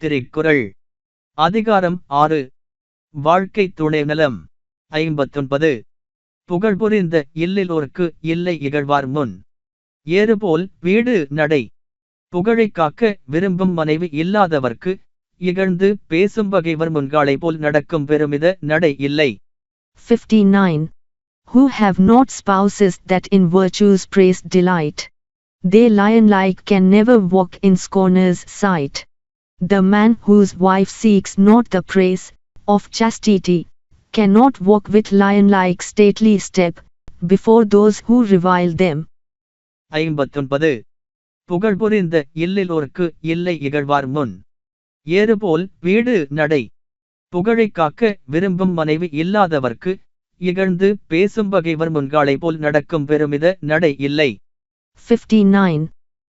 திருக்குறள் அதிகாரம் 6 வாழ்க்கை துணைநலம் 59 புகழ்புரிந்த இல்லிலோர்க்கு இல்லை இகழ்வார் முன் ஏறுபோல் வீடு நடை புகழைக் காக்க விரும்பும் மனைவி இல்லாதவர்க்கு இகழ்ந்து பேசும் பகைவர் முன்காலை போல் நடக்கும் பெருமித நடை இல்லை. 59. Who have not spouses that in virtue's praise delight. They lion-like can never walk in scorner's sight. The man whose wife seeks not the praise of chastity cannot walk with lion-like stately step before those who revile them. 59 புகழ்புரிந்த இல்லிலோர்க்கு இல்லை இகழ்வார் முன் ஏறுபோல் வீடு நடை புகழைக் காக்க விரும்பும் மனைவி இல்லாதவர்க்கு இகழ்ந்து பேசும் பகைவர் முன்காலை போல் நடக்கும் பெருமித நடை இல்லை. 59.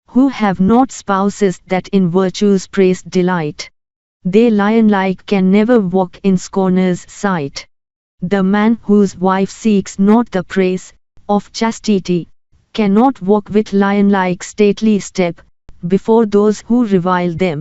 Who have not spouses that in virtue's praise delight. They lion-like can never walk in scorner's sight. The man whose wife seeks not the praise of chastity cannot walk with lion-like stately step before those who revile them.